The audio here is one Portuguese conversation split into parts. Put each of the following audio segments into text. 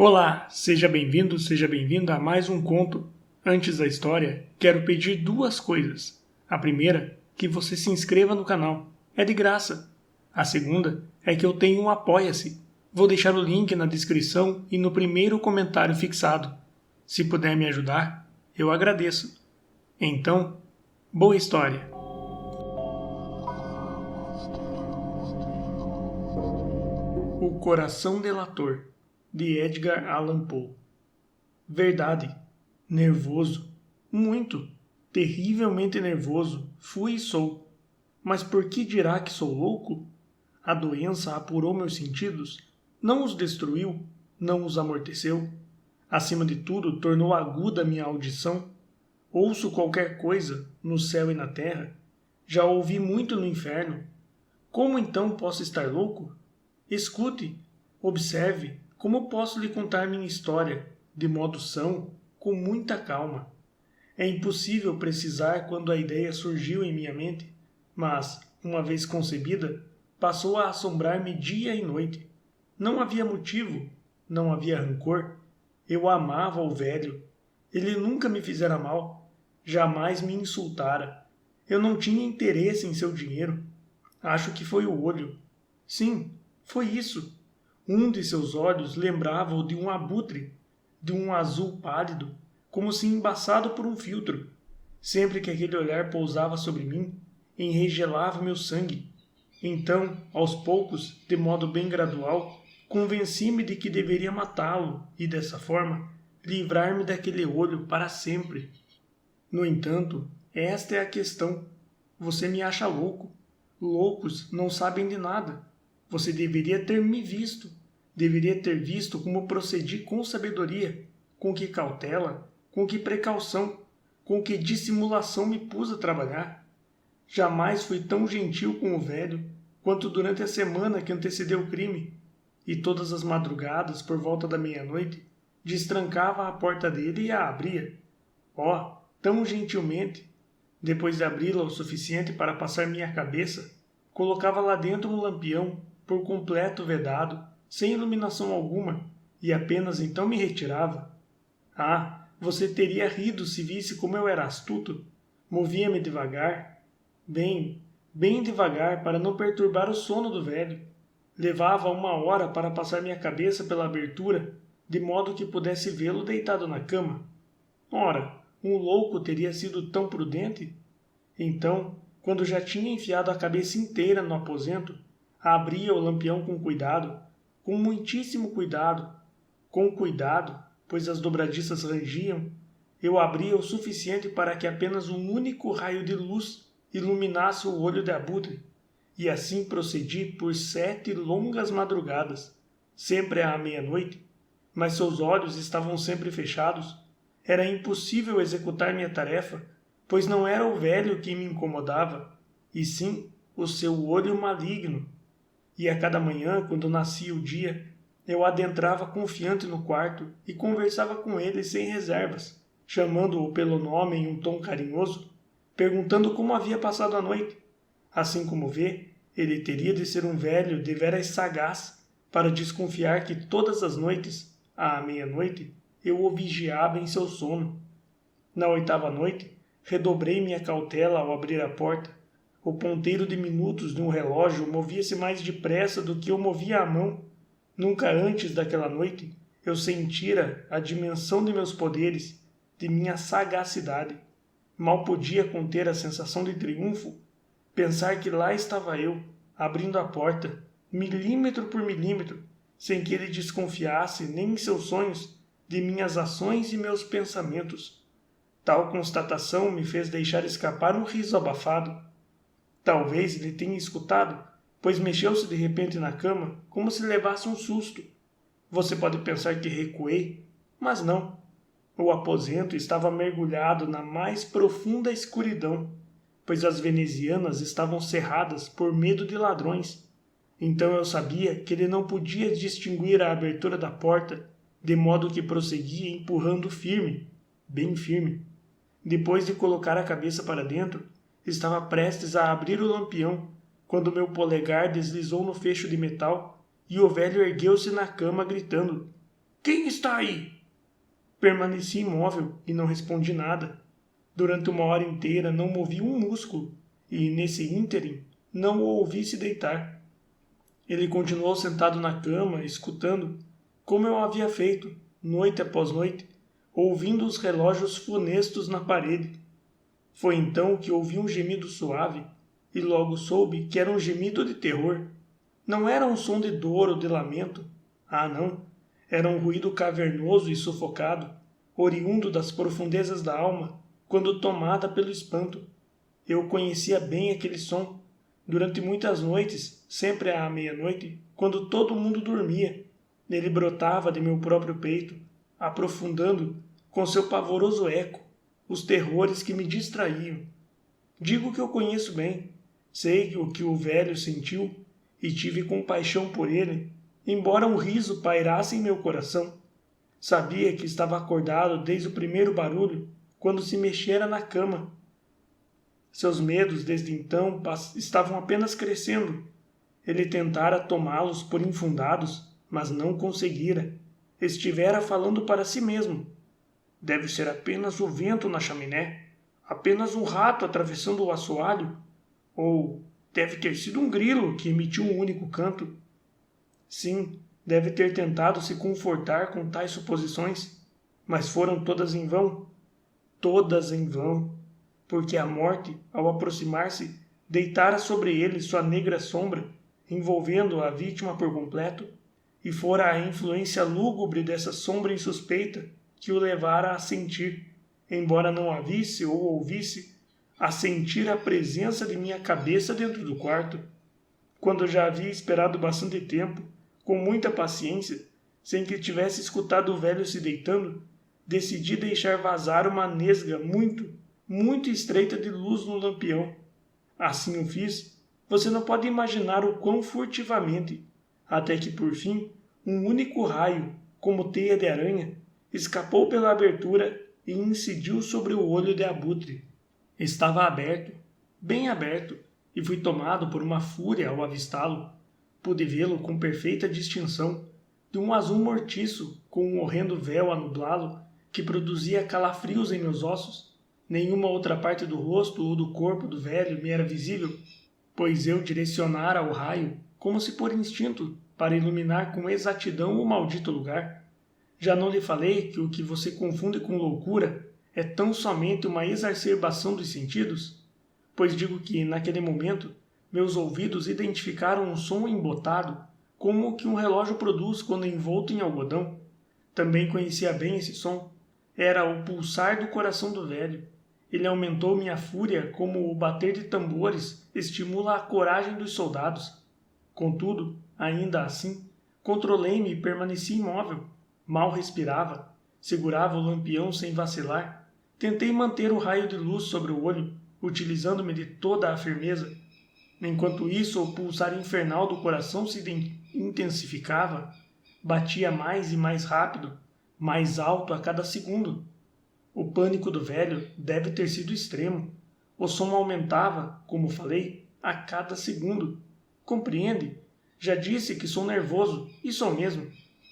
Olá, seja bem-vindo, seja bem-vinda a mais um conto. Antes da história, quero pedir duas coisas. A primeira, que você se inscreva no canal. É de graça. A segunda é que eu tenho um Apoia-se. Vou deixar o link na descrição e no primeiro comentário fixado. Se puder me ajudar, eu agradeço. Então, boa história. O Coração Delator, de Edgar Allan Poe. Verdade. Nervoso. Muito. Terrivelmente nervoso. Fui e sou. Mas por que dirá que sou louco? A doença apurou meus sentidos. Não os destruiu. Não os amorteceu. Acima de tudo, tornou aguda minha audição. Ouço qualquer coisa, no céu e na terra. Já ouvi muito no inferno. Como então posso estar louco? Escute, observe, como posso lhe contar minha história, de modo são, com muita calma. É impossível precisar quando a ideia surgiu em minha mente, mas, uma vez concebida, passou a assombrar-me dia e noite. Não havia motivo, não havia rancor. Eu amava o velho. Ele nunca me fizera mal, jamais me insultara. Eu não tinha interesse em seu dinheiro. Acho que foi o olho. Sim, foi isso. Um de seus olhos lembrava-o de um abutre, de um azul pálido, como se embaçado por um filtro. Sempre que aquele olhar pousava sobre mim, enregelava meu sangue. Então, aos poucos, de modo bem gradual, convenci-me de que deveria matá-lo e, dessa forma, livrar-me daquele olho para sempre. No entanto, esta é a questão. Você me acha louco. Loucos não sabem de nada. Você deveria ter me visto. Deveria ter visto como procedi com sabedoria, com que cautela, com que precaução, com que dissimulação me pus a trabalhar. Jamais fui tão gentil com o velho quanto durante a semana que antecedeu o crime, e todas as madrugadas, por volta da meia-noite, destrancava a porta dele e a abria. Oh, tão gentilmente! Depois de abri-la o suficiente para passar minha cabeça, colocava lá dentro um lampião, por completo vedado, sem iluminação alguma, e apenas então me retirava. Ah, você teria rido se visse como eu era astuto. Movia-me devagar, bem devagar, para não perturbar o sono do velho. Levava 1 hora para passar minha cabeça pela abertura, de modo que pudesse vê-lo deitado na cama. Ora, um louco teria sido tão prudente? Então, quando já tinha enfiado a cabeça inteira no aposento, abria o lampião com cuidado, com muitíssimo cuidado, pois as dobradiças rangiam. Eu abria o suficiente para que apenas um único raio de luz iluminasse o olho de abutre, e assim procedi por 7 longas madrugadas, sempre à meia-noite, mas seus olhos estavam sempre fechados. Era impossível executar minha tarefa, pois não era o velho que me incomodava, e sim o seu olho maligno. E a cada manhã, quando nascia o dia, eu adentrava confiante no quarto e conversava com ele sem reservas, chamando-o pelo nome em um tom carinhoso, perguntando como havia passado a noite. Assim como vê, ele teria de ser um velho deveras sagaz para desconfiar que todas as noites, à meia-noite, eu o vigiava em seu sono. Na 8ª noite, redobrei minha cautela ao abrir a porta. O ponteiro de minutos de um relógio movia-se mais depressa do que eu movia a mão. Nunca antes daquela noite eu sentira a dimensão de meus poderes, de minha sagacidade. Mal podia conter a sensação de triunfo, pensar que lá estava eu, abrindo a porta, milímetro por milímetro, sem que ele desconfiasse nem em seus sonhos de minhas ações e meus pensamentos. Tal constatação me fez deixar escapar um riso abafado. Talvez ele tenha escutado, pois mexeu-se de repente na cama, como se levasse um susto. Você pode pensar que recuei, mas não. O aposento estava mergulhado na mais profunda escuridão, pois as venezianas estavam cerradas por medo de ladrões. Então eu sabia que ele não podia distinguir a abertura da porta, de modo que prosseguia empurrando firme, bem firme. Depois de colocar a cabeça para dentro, estava prestes a abrir o lampião, quando meu polegar deslizou no fecho de metal e o velho ergueu-se na cama gritando: Quem está aí? Permaneci imóvel e não respondi nada. Durante uma hora inteira não movi um músculo e, nesse ínterim, não o ouvi se deitar. Ele continuou sentado na cama, escutando, como eu havia feito, noite após noite, ouvindo os relógios funestos na parede. Foi então que ouvi um gemido suave e logo soube que era um gemido de terror. Não era um som de dor ou de lamento. Ah, não. Era um ruído cavernoso e sufocado, oriundo das profundezas da alma, quando tomada pelo espanto. Eu conhecia bem aquele som. Durante muitas noites, sempre à meia-noite, quando todo mundo dormia, ele brotava de meu próprio peito, aprofundando, com seu pavoroso eco, os terrores que me distraíam. Digo que eu conheço bem, sei o que o velho sentiu e tive compaixão por ele, embora um riso pairasse em meu coração. Sabia que estava acordado desde o primeiro barulho, quando se mexera na cama. Seus medos desde então estavam apenas crescendo. Ele tentara tomá-los por infundados, mas não conseguira. Estivera falando para si mesmo. Deve ser apenas o vento na chaminé, apenas um rato atravessando o assoalho, ou deve ter sido um grilo que emitiu um único canto. Sim, deve ter tentado se confortar com tais suposições, mas foram todas em vão. Todas em vão, porque a morte, ao aproximar-se, deitara sobre ele sua negra sombra, envolvendo a vítima por completo, e fora a influência lúgubre dessa sombra insuspeita que o levara a sentir, embora não a visse ou ouvisse, a sentir a presença de minha cabeça dentro do quarto. Quando já havia esperado bastante tempo, com muita paciência, sem que tivesse escutado o velho se deitando, decidi deixar vazar uma nesga muito estreita de luz no lampião. Assim o fiz, você não pode imaginar o quão furtivamente, até que por fim, um único raio, como teia de aranha, escapou pela abertura e incidiu sobre o olho de abutre. Estava aberto, bem aberto, e fui tomado por uma fúria ao avistá-lo. Pude vê-lo com perfeita distinção, de um azul mortiço com um horrendo véu a nublá-lo, que produzia calafrios em meus ossos. Nenhuma outra parte do rosto ou do corpo do velho me era visível, pois eu direcionara o raio, como se por instinto, para iluminar com exatidão o maldito lugar. Já não lhe falei que o que você confunde com loucura é tão somente uma exacerbação dos sentidos? Pois digo que, naquele momento, meus ouvidos identificaram um som embotado, como o que um relógio produz quando envolto em algodão. Também conhecia bem esse som. Era o pulsar do coração do velho. Ele aumentou minha fúria como o bater de tambores estimula a coragem dos soldados. Contudo, ainda assim, controlei-me e permaneci imóvel. Mal respirava, segurava o lampião sem vacilar. Tentei manter o raio de luz sobre o olho, utilizando-me de toda a firmeza. Enquanto isso, o pulsar infernal do coração se intensificava, batia mais e mais rápido, mais alto a cada segundo. O pânico do velho deve ter sido extremo. O som aumentava, como falei, a cada segundo. Compreende? Já disse que sou nervoso, e sou mesmo.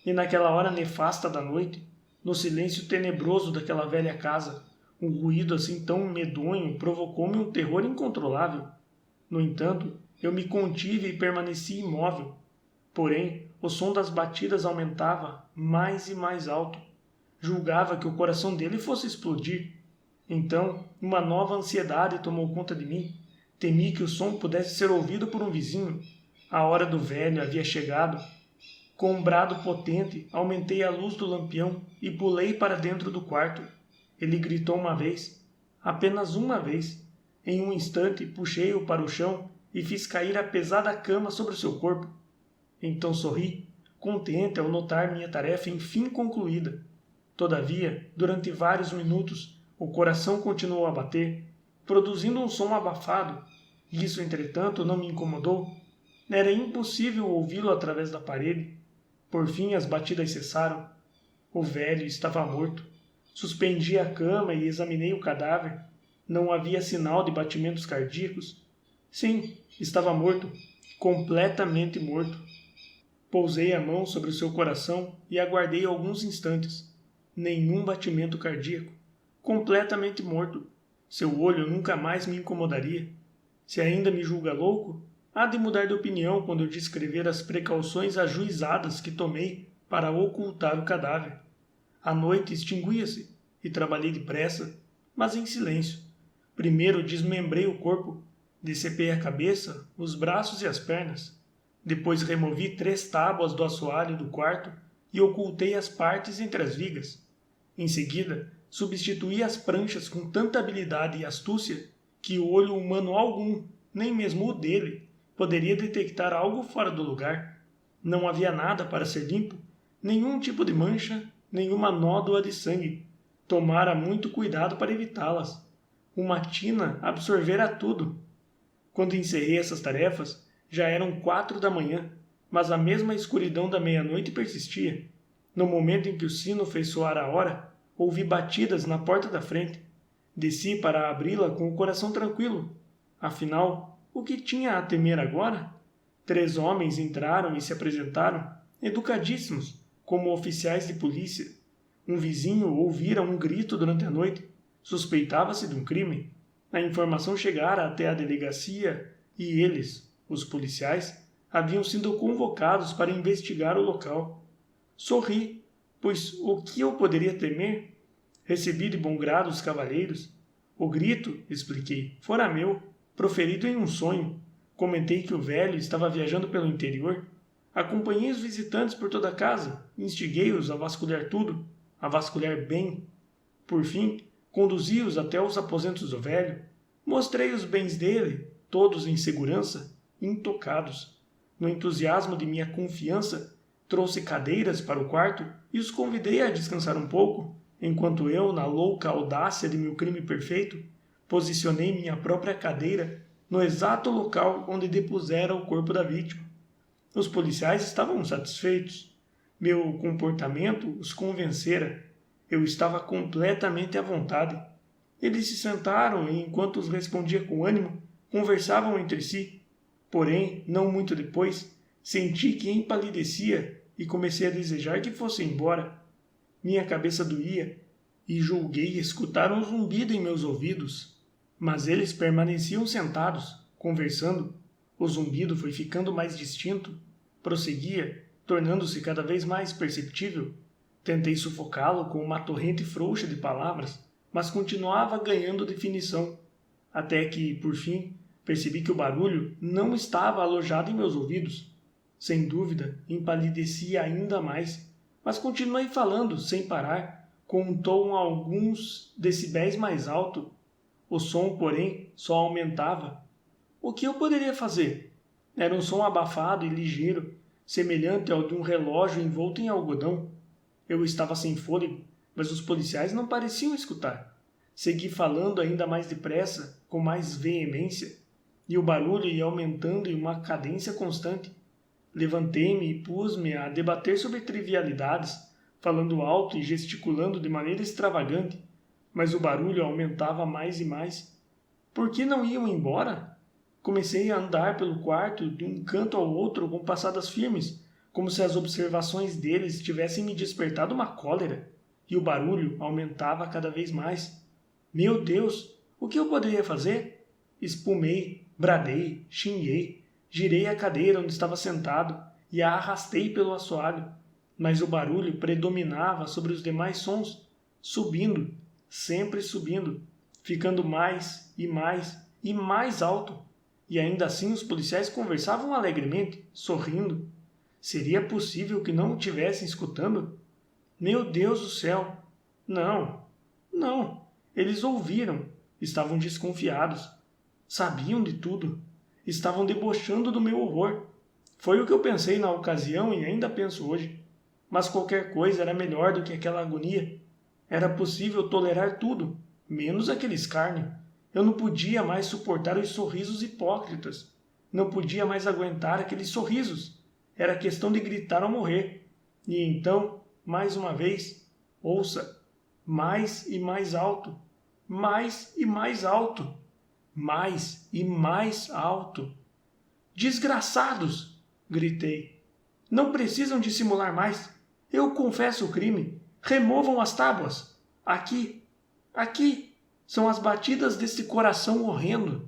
E naquela hora nefasta da noite, no silêncio tenebroso daquela velha casa, um ruído assim tão medonho provocou-me um terror incontrolável. No entanto, eu me contive e permaneci imóvel. Porém, o som das batidas aumentava mais e mais alto. Julgava que o coração dele fosse explodir. Então, uma nova ansiedade tomou conta de mim. Temi que o som pudesse ser ouvido por um vizinho. A hora do velho havia chegado. Com um brado potente, aumentei a luz do lampião e pulei para dentro do quarto. Ele gritou uma vez, apenas uma vez. Em um instante, puxei-o para o chão e fiz cair a pesada cama sobre o seu corpo. Então sorri, contente ao notar minha tarefa enfim concluída. Todavia, durante vários minutos, o coração continuou a bater, produzindo um som abafado. Isso, entretanto, não me incomodou. Era impossível ouvi-lo através da parede. Por fim, as batidas cessaram. O velho estava morto. Suspendi a cama e examinei o cadáver. Não havia sinal de batimentos cardíacos. Sim, estava morto, completamente morto. Pousei a mão sobre o seu coração e aguardei alguns instantes. Nenhum batimento cardíaco. Completamente morto. Seu olho nunca mais me incomodaria. Se ainda me julga louco, há de mudar de opinião quando eu descrever as precauções ajuizadas que tomei para ocultar o cadáver. A noite extinguia-se e trabalhei depressa, mas em silêncio. Primeiro desmembrei o corpo, decepei a cabeça, os braços e as pernas. Depois removi 3 tábuas do assoalho do quarto e ocultei as partes entre as vigas. Em seguida, substituí as pranchas com tanta habilidade e astúcia que o olho humano algum, nem mesmo o dele, poderia detectar algo fora do lugar. Não havia nada para ser limpo, nenhum tipo de mancha, nenhuma nódoa de sangue. Tomara muito cuidado para evitá-las. Uma tina absorvera tudo. Quando encerrei essas tarefas, já eram 4 da manhã, mas a mesma escuridão da meia-noite persistia. No momento em que o sino fez soar a hora, ouvi batidas na porta da frente. Desci para abri-la com o coração tranquilo. Afinal, o que tinha a temer agora? 3 homens entraram e se apresentaram, educadíssimos, como oficiais de polícia. Um vizinho ouvira um grito durante a noite. Suspeitava-se de um crime. A informação chegara até a delegacia e eles, os policiais, haviam sido convocados para investigar o local. Sorri, pois o que eu poderia temer? Recebi de bom grado os cavalheiros. O grito, expliquei, fora meu, proferido em um sonho. Comentei que o velho estava viajando pelo interior. Acompanhei os visitantes por toda a casa, instiguei-os a vasculhar tudo, a vasculhar bem. Por fim, conduzi-os até os aposentos do velho. Mostrei os bens dele, todos em segurança, intocados. No entusiasmo de minha confiança, trouxe cadeiras para o quarto e os convidei a descansar um pouco, enquanto eu, na louca audácia de meu crime perfeito, posicionei minha própria cadeira no exato local onde depusera o corpo da vítima. Os policiais estavam satisfeitos. Meu comportamento os convencera. Eu estava completamente à vontade. Eles se sentaram e, enquanto os respondia com ânimo, conversavam entre si. Porém, não muito depois, senti que empalidecia e comecei a desejar que fosse embora. Minha cabeça doía e julguei escutar um zumbido em meus ouvidos. Mas eles permaneciam sentados, conversando. O zumbido foi ficando mais distinto. Prosseguia, tornando-se cada vez mais perceptível. Tentei sufocá-lo com uma torrente frouxa de palavras, mas continuava ganhando definição. Até que, por fim, percebi que o barulho não estava alojado em meus ouvidos. Sem dúvida, empalideci ainda mais, mas continuei falando, sem parar, com um tom alguns decibéis mais alto. O som, porém, só aumentava. O que eu poderia fazer? Era um som abafado e ligeiro, semelhante ao de um relógio envolto em algodão. Eu estava sem fôlego, mas os policiais não pareciam escutar. Segui falando ainda mais depressa, com mais veemência, e o barulho ia aumentando em uma cadência constante. Levantei-me e pus-me a debater sobre trivialidades, falando alto e gesticulando de maneira extravagante, mas o barulho aumentava mais e mais. Por que não iam embora? Comecei a andar pelo quarto de um canto ao outro com passadas firmes, como se as observações deles tivessem me despertado uma cólera, e o barulho aumentava cada vez mais. Meu Deus, o que eu poderia fazer? Espumei, bradei, xinguei, girei a cadeira onde estava sentado e a arrastei pelo assoalho, mas o barulho predominava sobre os demais sons, subindo, sempre subindo, ficando mais e mais e mais alto. E ainda assim os policiais conversavam alegremente, sorrindo. Seria possível que não o tivessem escutando? Meu Deus do céu! Não. Eles ouviram. Estavam desconfiados. Sabiam de tudo. Estavam debochando do meu horror. Foi o que eu pensei na ocasião e ainda penso hoje. Mas qualquer coisa era melhor do que aquela agonia. Era possível tolerar tudo, menos aquele escárnio. Eu não podia mais suportar os sorrisos hipócritas. Não podia mais aguentar aqueles sorrisos. Era questão de gritar ou morrer. E então, mais uma vez, ouça, mais e mais alto, mais e mais alto, mais e mais alto. Desgraçados! Gritei. Não precisam dissimular mais. Eu confesso o crime. Removam as tábuas. Aqui, aqui, são as batidas desse coração horrendo.